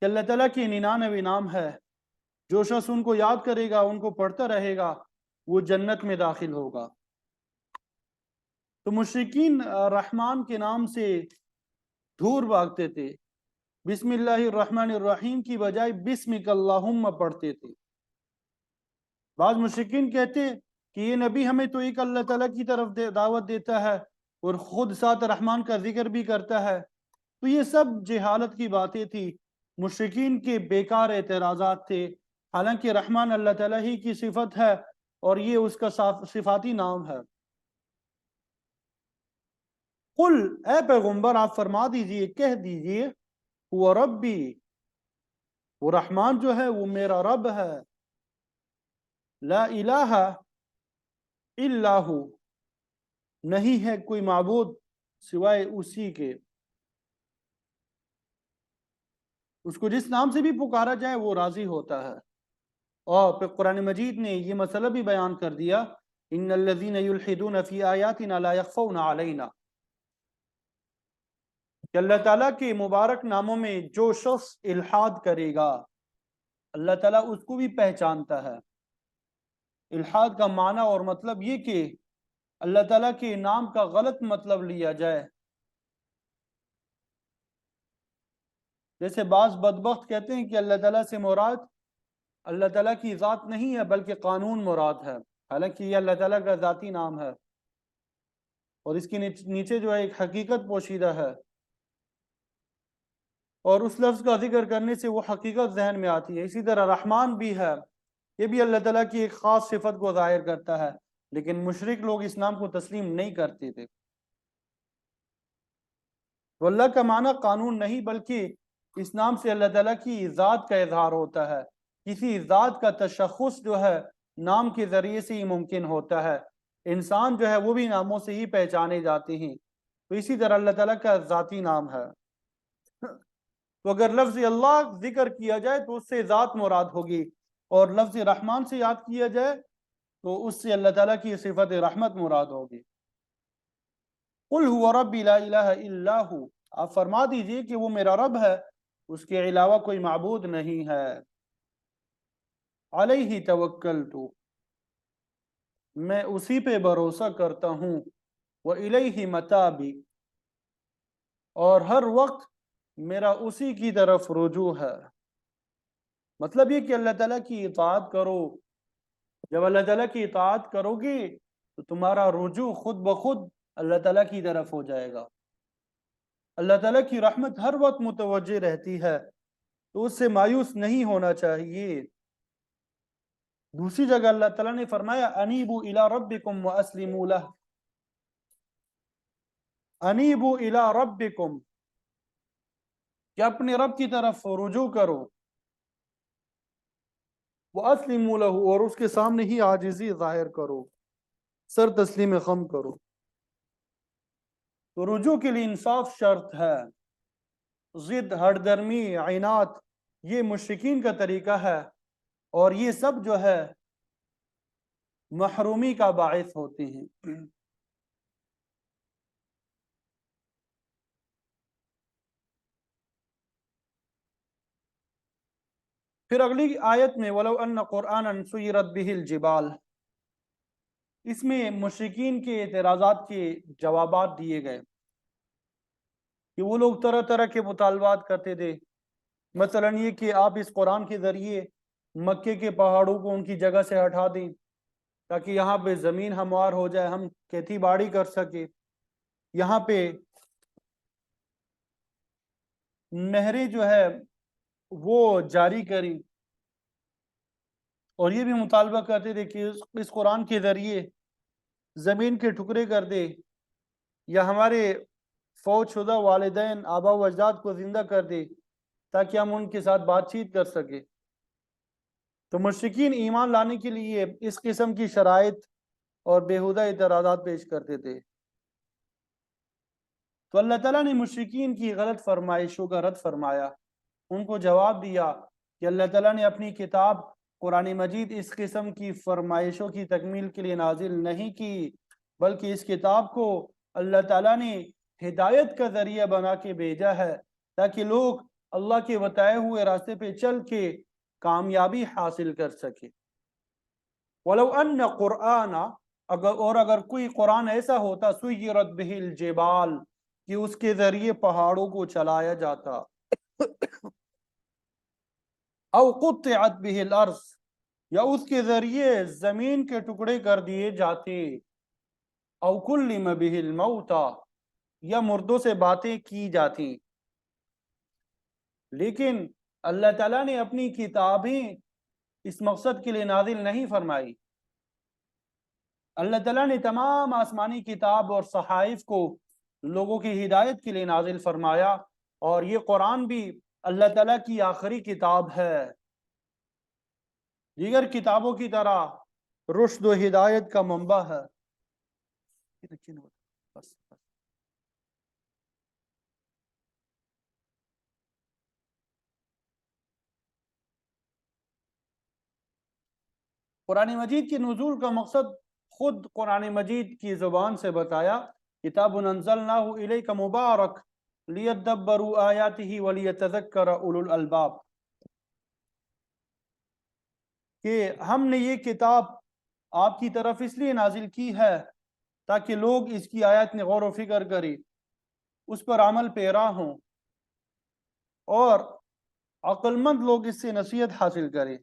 کہ اللہ تعالیٰ کے 99 نام ہے، جو شخص ان کو یاد کرے گا، ان کو پڑھتا رہے گا، وہ جنت میں داخل ہوگا۔ تو مشرکین رحمان کے نام سے دور بھاگتے تھے، بسم اللہ الرحمن الرحیم کی بجائے بسمک اللہم پڑھتے تھے۔ بعض مشرکین کہتے کہ یہ نبی ہمیں تو ایک اللہ تعالیٰ کی طرف دعوت دیتا ہے اور خود ساتھ رحمان کا ذکر بھی کرتا ہے۔ تو یہ سب جہالت کی باتیں تھی، مشرکین کے بیکار اعتراضات تھے، حالانکہ رحمان اللہ تعالیٰ ہی کی صفت ہے اور یہ اس کا صفاتی نام ہے۔ قل، اے پیغمبر آپ فرما دیجئے، کہہ دیجئے، وہ ربی، وہ رحمان جو ہے وہ میرا رب ہے، لا الہ الا ہو، نہیں ہے کوئی معبود سوائے اسی کے، اس کو جس نام سے بھی پکارا جائے وہ راضی ہوتا ہے۔ اور پھر قرآن مجید نے یہ مسئلہ بھی بیان کر دیا، ان الذین یلحدون فی آیاتنا لا یخفون علینا، کہ اللہ تعالیٰ کے مبارک ناموں میں جو شخص الحاد کرے گا اللہ تعالیٰ اس کو بھی پہچانتا ہے۔ الحاد کا معنی اور مطلب یہ کہ اللہ تعالیٰ کے نام کا غلط مطلب لیا جائے، جیسے بعض بدبخت کہتے ہیں کہ اللہ تعالیٰ سے مراد اللہ تعالیٰ کی ذات نہیں ہے بلکہ قانون مراد ہے، حالانکہ یہ اللہ تعالیٰ کا ذاتی نام ہے اور اس کے نیچے جو ہے ایک حقیقت پوشیدہ ہے، اور اس لفظ کا ذکر کرنے سے وہ حقیقت ذہن میں آتی ہے۔ اسی طرح رحمان بھی ہے، یہ بھی اللہ تعالیٰ کی ایک خاص صفت کو ظاہر کرتا ہے، لیکن مشرک لوگ اس نام کو تسلیم نہیں کرتے تھے۔ تو اللہ کا معنی قانون نہیں بلکہ اس نام سے اللہ تعالیٰ کی ذات کا اظہار ہوتا ہے، کسی ذات کا تشخص جو ہے نام کے ذریعے سے ہی ممکن ہوتا ہے، انسان جو ہے وہ بھی ناموں سے ہی پہچانے جاتے ہیں، تو اسی طرح اللہ تعالیٰ کا ذاتی نام ہے۔ تو اگر لفظ اللہ ذکر کیا جائے تو اس سے ذات مراد ہوگی، اور لفظ رحمان سے یاد کیا جائے تو اس سے اللہ تعالیٰ کی صفت رحمت مراد ہوگی۔ قل هو ربی لا الہ الا ہو، آپ فرما دیجئے کہ وہ میرا رب ہے، اس کے علاوہ کوئی معبود نہیں ہے۔ علیہ توکلت، میں اسی پہ بھروسہ کرتا ہوں، وإلیہ متابی، اور ہر وقت میرا اسی کی طرف رجوع ہے۔ مطلب یہ کہ اللہ تعالیٰ کی اطاعت کرو، جب اللہ تعالیٰ کی اطاعت کرو گے تو تمہارا رجوع خود بخود اللہ تعالیٰ کی طرف ہو جائے گا۔ اللہ تعالیٰ کی رحمت ہر وقت متوجہ رہتی ہے، تو اس سے مایوس نہیں ہونا چاہیے۔ دوسری جگہ اللہ تعالیٰ نے فرمایا انیبوا الی ربکم واسلموا لہ، انیبوا الی ربکم، کہ اپنے رب کی طرف رجوع کرو، واسلموا لہ، اور اس کے سامنے ہی عاجزی ظاہر کرو، سر تسلیم خم کرو۔ تو رجوع کے لیے انصاف شرط ہے، ضد، ہٹ درمی، عناد، یہ مشرکین کا طریقہ ہے، اور یہ سب جو ہے محرومی کا باعث ہوتے ہیں۔ پھر اگلی آیت میں وَلَوْ أَنَّ قُرْآنًا سُيِّرَتْ بِهِ الْجِبَالِ، اس میں مشرکین کے اعتراضات کے جوابات دیے گئے کہ وہ لوگ طرح طرح کے مطالبات کرتے تھے، مثلا یہ کہ آپ اس قرآن کے ذریعے مکے کے پہاڑوں کو ان کی جگہ سے ہٹا دیں تاکہ یہاں پہ زمین ہموار ہو جائے، ہم کھیتی باڑی کر سکے، یہاں پہ نہریں جو ہے وہ جاری کریں، اور یہ بھی مطالبہ کرتے تھے کہ اس قرآن کے ذریعے زمین کے ٹکڑے کر دے، یا ہمارے فوت شدہ والدین آبا و اجداد کو زندہ کر دے تاکہ ہم ان کے ساتھ بات چیت کر سکے۔ تو مشرکین ایمان لانے کے لیے اس قسم کی شرائط اور بیہودہ اعتراضات پیش کرتے تھے۔ تو اللہ تعالیٰ نے مشرکین کی غلط فرمائشوں کا رد فرمایا، ان کو جواب دیا کہ اللہ تعالیٰ نے اپنی کتاب قرآن مجید اس قسم کی فرمائشوں کی تکمیل کے لیے نازل نہیں کی، بلکہ اس کتاب کو اللہ تعالیٰ نے ہدایت کا ذریعہ بنا کے بھیجا ہے تاکہ لوگ اللہ کے بتائے ہوئے راستے پہ چل کے کامیابی حاصل کر سکے۔ وَلَوْ أَنَّ قُرْآنَ، اگر کوئی قرآن ایسا ہوتا سُيِّرَتْ بِهِ الْجِبَالِ، کہ اس کے ذریعے پہاڑوں کو چلایا جاتا، او قطعت به الارض، یا اس کے ذریعے زمین کے ٹکڑے کر دیے جاتے، او کلم به الموتى، یا مردوں سے باتیں کی جاتی۔ لیکن اللہ تعالیٰ نے اپنی کتابیں اس مقصد کے لیے نازل نہیں فرمائی۔ اللہ تعالیٰ نے تمام آسمانی کتاب اور صحائف کو لوگوں کی ہدایت کے لیے نازل فرمایا، اور یہ قرآن بھی اللہ تعالیٰ کی آخری کتاب ہے، دیگر کتابوں کی طرح رشد و ہدایت کا منبع ہے۔ قرآن مجید کی نزول کا مقصد خود قرآن مجید کی زبان سے بتایا، کتاب انزلناہ الیک مبارک لیدبروا آیاتہ ولیتذکر اولو الالباب، کہ ہم نے یہ کتاب آپ کی طرف اس لیے نازل کی ہے تاکہ لوگ اس کی آیات میں غور و فکر کریں، اس پر عمل پیرا ہوں، اور عقل مند لوگ اس سے نصیحت حاصل کریں۔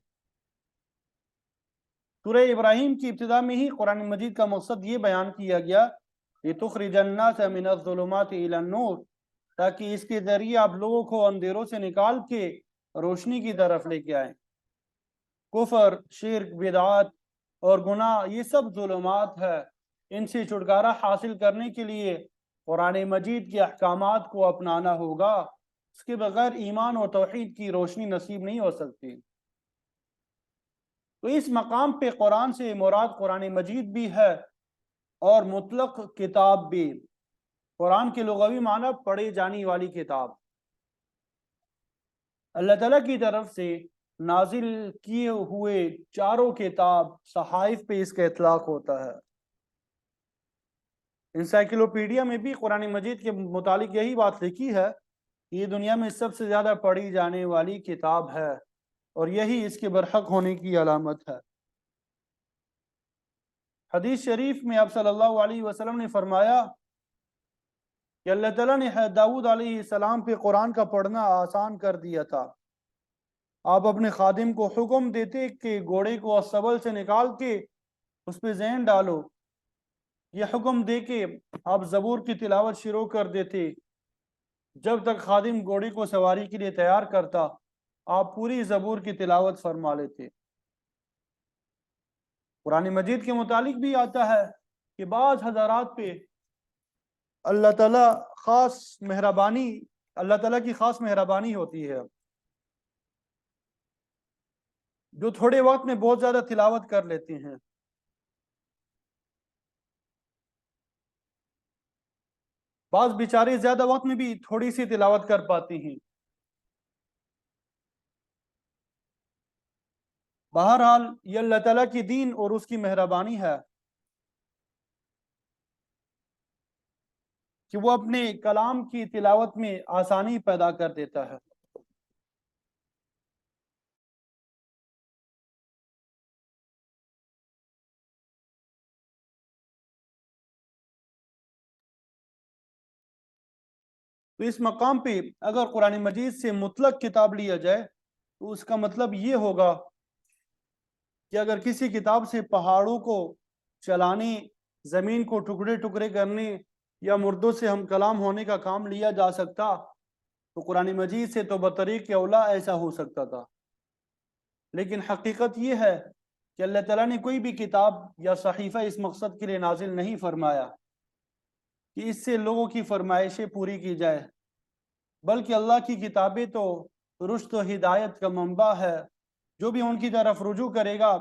سورہ ابراہیم کی ابتدا میں ہی قرآن مجید کا مقصد یہ بیان کیا گیا کہ تخرج الناس من الظلمات الى النور، تاکہ اس کے ذریعے آپ لوگوں کو اندھیروں سے نکال کے روشنی کی طرف لے کے آئیں۔ کفر، شرک، بدعات اور گناہ یہ سب ظلمات ہے، ان سے چھٹکارا حاصل کرنے کے لیے قرآن مجید کے احکامات کو اپنانا ہوگا، اس کے بغیر ایمان و توحید کی روشنی نصیب نہیں ہو سکتی۔ تو اس مقام پہ قرآن سے مراد قرآن مجید بھی ہے اور مطلق کتاب بھی۔ قرآن کے لغوی معنی پڑھی جانے والی کتاب، اللہ تعالیٰ کی طرف سے نازل کیے ہوئے چاروں کتاب صحائف پہ اس کا اطلاق ہوتا ہے۔ انسائکلوپیڈیا میں بھی قرآن مجید کے متعلق یہی بات لکھی ہے کہ یہ دنیا میں سب سے زیادہ پڑھی جانے والی کتاب ہے، اور یہی اس کے برحق ہونے کی علامت ہے۔ حدیث شریف میں آپ صلی اللہ علیہ وسلم نے فرمایا کہ اللہ تعالیٰ نے داؤد علیہ السلام پہ قرآن کا پڑھنا آسان کر دیا تھا۔ آپ اپنے خادم کو حکم دیتے کہ گھوڑے کو اسبل سے نکال کے اس پہ زین ڈالو، یہ حکم دے کے آپ زبور کی تلاوت شروع کر دیتے۔ جب تک خادم گھوڑے کو سواری کے لیے تیار کرتا، آپ پوری زبور کی تلاوت فرما لیتے۔ قرآن مجید کے متعلق بھی آتا ہے کہ بعض حضرات پہ اللہ تعالیٰ کی خاص مہربانی ہوتی ہے، جو تھوڑے وقت میں بہت زیادہ تلاوت کر لیتے ہیں۔ بعض بیچارے زیادہ وقت میں بھی تھوڑی سی تلاوت کر پاتے ہیں۔ بہرحال یہ اللہ تعالیٰ کی دین اور اس کی مہربانی ہے کہ وہ اپنے کلام کی تلاوت میں آسانی پیدا کر دیتا ہے۔ تو اس مقام پہ اگر قرآن مجید سے مطلق کتاب لیا جائے تو اس کا مطلب یہ ہوگا کہ اگر کسی کتاب سے پہاڑوں کو چلانے، زمین کو ٹکڑے ٹکڑے کرنے یا مردوں سے ہم کلام ہونے کا کام لیا جا سکتا تو قرآن مجید سے تو بطریق اولا ایسا ہو سکتا تھا۔ لیکن حقیقت یہ ہے کہ اللہ تعالیٰ نے کوئی بھی کتاب یا صحیفہ اس مقصد کے لیے نازل نہیں فرمایا کہ اس سے لوگوں کی فرمائشیں پوری کی جائے، بلکہ اللہ کی کتابیں تو رشد و ہدایت کا منبع ہے، جو بھی ان کی طرف رجوع کرے گا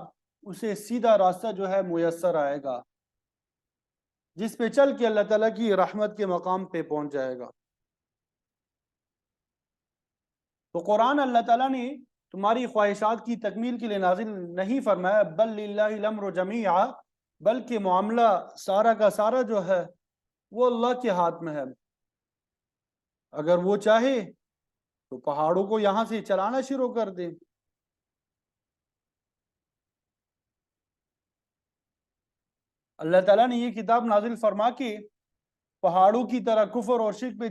اسے سیدھا راستہ جو ہے میسر آئے گا، جس پہ چل کے اللہ تعالیٰ کی رحمت کے مقام پہ پہنچ جائے گا۔ تو قرآن اللہ تعالیٰ نے تمہاری خواہشات کی تکمیل کے لیے نازل نہیں فرمایا، بل للہ الامر جمیعا، بلکہ معاملہ سارا کا سارا جو ہے وہ اللہ کے ہاتھ میں ہے۔ اگر وہ چاہے تو پہاڑوں کو یہاں سے چلانا شروع کر دے۔ اللہ تعالیٰ نے یہ کتاب نازل فرما کے پہاڑوں کی طرح کفر اور شرک پہ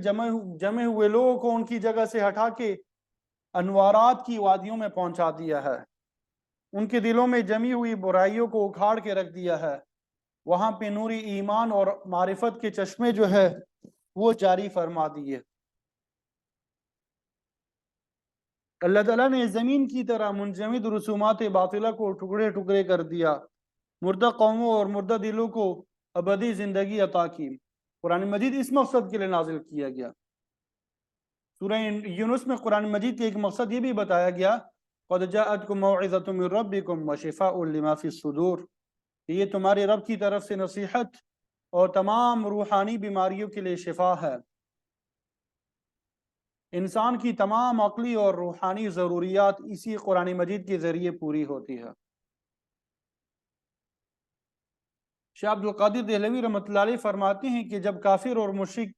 جمے ہوئے لوگوں کو ان کی جگہ سے ہٹا کے انوارات کی وادیوں میں پہنچا دیا ہے، ان کے دلوں میں جمی ہوئی برائیوں کو اکھاڑ کے رکھ دیا ہے، وہاں پہ نوری ایمان اور معرفت کے چشمے جو ہے وہ جاری فرما دیے۔ اللہ تعالیٰ نے زمین کی طرح منجمد رسومات باطلہ کو ٹکڑے ٹکڑے کر دیا، مردہ قوموں اور مردہ دلوں کو ابدی زندگی عطا کی۔ قرآن مجید اس مقصد کے لیے نازل کیا گیا۔ سورہ یونس میں قرآن مجید کے ایک مقصد یہ بھی بتایا گیا، قَدْ جَاءَتْكُمْ مَوْعِظَةٌ مِّن رَبِّكُمْ وَشِفَاءٌ لِمَا فِي الصُّدُورِ، کہ یہ تمہارے رب کی طرف سے نصیحت اور تمام روحانی بیماریوں کے لیے شفا ہے۔ انسان کی تمام عقلی اور روحانی ضروریات اسی قرآن مجید کے ذریعے پوری ہوتی ہے۔ شاہ عبد القادر دہلوی رحمۃ اللہ علیہ فرماتے ہیں کہ جب کافر اور مشرک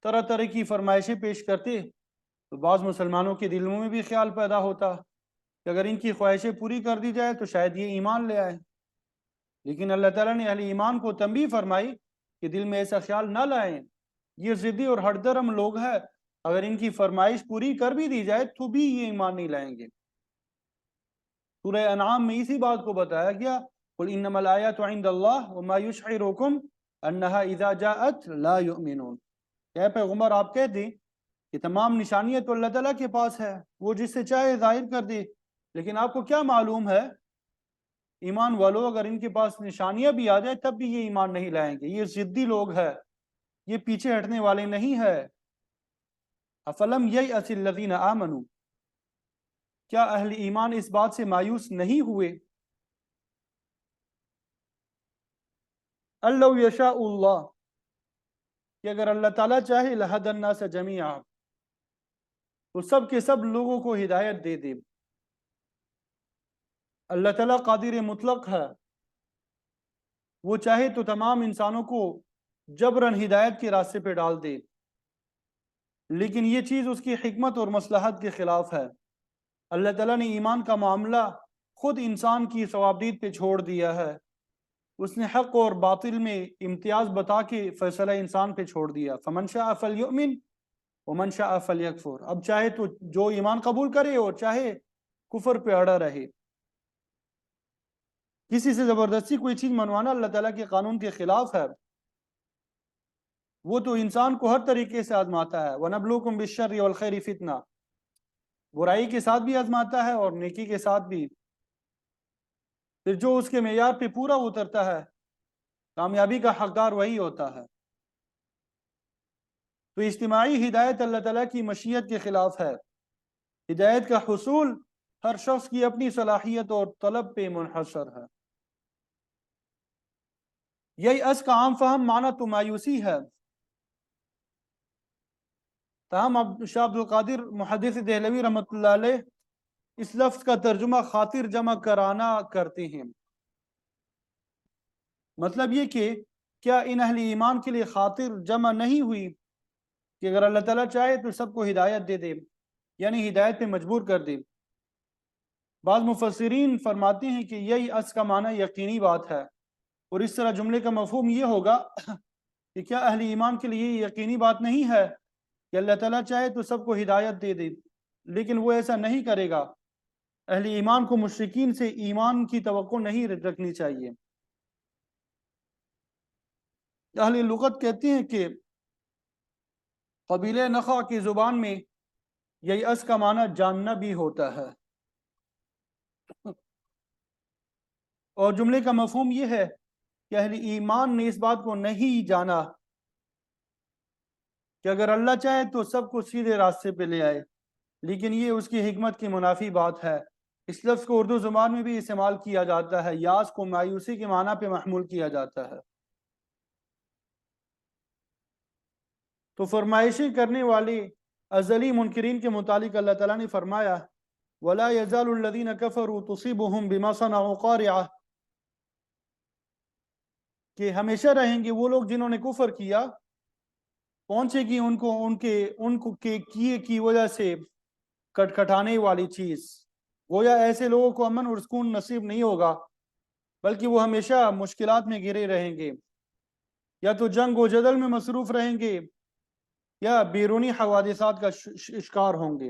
طرح طرح کی فرمائشیں پیش کرتے تو بعض مسلمانوں کے دلوں میں بھی خیال پیدا ہوتا کہ اگر ان کی خواہشیں پوری کر دی جائے تو شاید یہ ایمان لے آئے، لیکن اللہ تعالیٰ نے اہل ایمان کو تنبیہ فرمائی کہ دل میں ایسا خیال نہ لائیں، یہ ضدی اور ہٹ درم لوگ ہیں، اگر ان کی فرمائش پوری کر بھی دی جائے تو بھی یہ ایمان نہیں لائیں گے۔ سورہ انعام میں اسی بات کو بتایا گیا، قُلْ إِنَّمَا الْآيَاتُ عِنْدَ اللَّهِ وَمَا يُشْعِرُكُمْ أَنَّهَا إِذَا جَاءَتْ لَا يُؤْمِنُونَ۔ اے پیغمبر آپ کہہ دیں کہ تمام نشانیاں تو اللہ تعالیٰ کے پاس ہے، وہ جس سے چاہے ظاہر کر دے، لیکن آپ کو کیا معلوم ہے ایمان والو اگر ان کے پاس نشانیاں بھی آ جائیں تب بھی یہ ایمان نہیں لائیں گے، یہ ضدی لوگ ہیں، یہ پیچھے ہٹنے والے نہیں ہیں۔ افلم ییأس الذین آمنوا، کیا اہل ایمان اس بات سے مایوس نہیں ہوئے، ان لو یشاء اللہ، کہ اگر اللہ تعالیٰ چاہے لہدی الناس جمیعا، تو سب کے سب لوگوں کو ہدایت دے دے۔ اللہ تعالیٰ قادر مطلق ہے، وہ چاہے تو تمام انسانوں کو جبراً ہدایت کے راستے پہ ڈال دے، لیکن یہ چیز اس کی حکمت اور مصلحت کے خلاف ہے۔ اللہ تعالیٰ نے ایمان کا معاملہ خود انسان کی ثوابدید پہ چھوڑ دیا ہے، اس نے حق اور باطل میں امتیاز بتا کے فیصلہ انسان پہ چھوڑ دیا۔ فمن شاء فلیؤمن ومن شاء فلیکفر، اب چاہے تو جو ایمان قبول کرے اور چاہے کفر پہ اڑا رہے۔ کسی سے زبردستی کوئی چیز منوانا اللہ تعالیٰ کے قانون کے خلاف ہے، وہ تو انسان کو ہر طریقے سے آزماتا ہے۔ وَنَبْلُوكُمْ بِالشَّرِّ وَالْخَيْرِ فِتْنَةً، برائی کے ساتھ بھی آزماتا ہے اور نیکی کے ساتھ بھی، پھر جو اس کے معیار پہ پورا اترتا ہے کامیابی کا حقدار وہی ہوتا ہے۔ تو اجتماعی ہدایت اللہ تعالیٰ کی مشیت کے خلاف ہے، ہدایت کا حصول ہر شخص کی اپنی صلاحیت اور طلب پہ منحصر ہے۔ ییأس کا عام فہم معنی تو مایوسی ہے، تاہم شاہ عبد القادر محدث دہلوی رحمۃ اللہ علیہ اس لفظ کا ترجمہ خاطر جمع کرانا کرتے ہیں، مطلب یہ کہ کیا ان اہل ایمان کے لیے خاطر جمع نہیں ہوئی کہ اگر اللہ تعالیٰ چاہے تو سب کو ہدایت دے دے، یعنی ہدایت پہ مجبور کر دے۔ بعض مفسرین فرماتے ہیں کہ ییأس کا معنی یقینی بات ہے، اور اس طرح جملے کا مفہوم یہ ہوگا کہ کیا اہل ایمان کے لیے یہ یقینی بات نہیں ہے کہ اللہ تعالیٰ چاہے تو سب کو ہدایت دے دے، لیکن وہ ایسا نہیں کرے گا۔ اہل ایمان کو مشرکین سے ایمان کی توقع نہیں رکھنی چاہیے۔ اہل لغت کہتے ہیں کہ قبیلہ نخع کی زبان میں ییأس کا معنی جاننا بھی ہوتا ہے، اور جملے کا مفہوم یہ ہے کہ اہل ایمان نے اس بات کو نہیں جانا کہ اگر اللہ چاہے تو سب کو سیدھے راستے پہ لے آئے، لیکن یہ اس کی حکمت کی منافی بات ہے۔ اس لفظ کو اردو زبان میں بھی استعمال کیا جاتا ہے، یاس کو مایوسی کے معنی پہ محمول کیا جاتا ہے۔ تو فرمائشیں کرنے والے ازلی منکرین کے متعلق اللہ تعالیٰ نے فرمایا وَلَا يَزَالُ الَّذِينَ كَفَرُوا تُصِيبُهُمْ بِمَا صَنَعُوا قَارِعَةٌ، کہ ہمیشہ رہیں گے وہ لوگ جنہوں نے کفر کیا، پہنچے گی ان کو کیے کی وجہ سے کٹکھٹانے والی چیز، گویا ایسے لوگوں کو امن اور سکون نصیب نہیں ہوگا، بلکہ وہ ہمیشہ مشکلات میں گھرے رہیں گے، یا تو جنگ و جدل میں مصروف رہیں گے یا بیرونی حوادثات کا شکار ہوں گے۔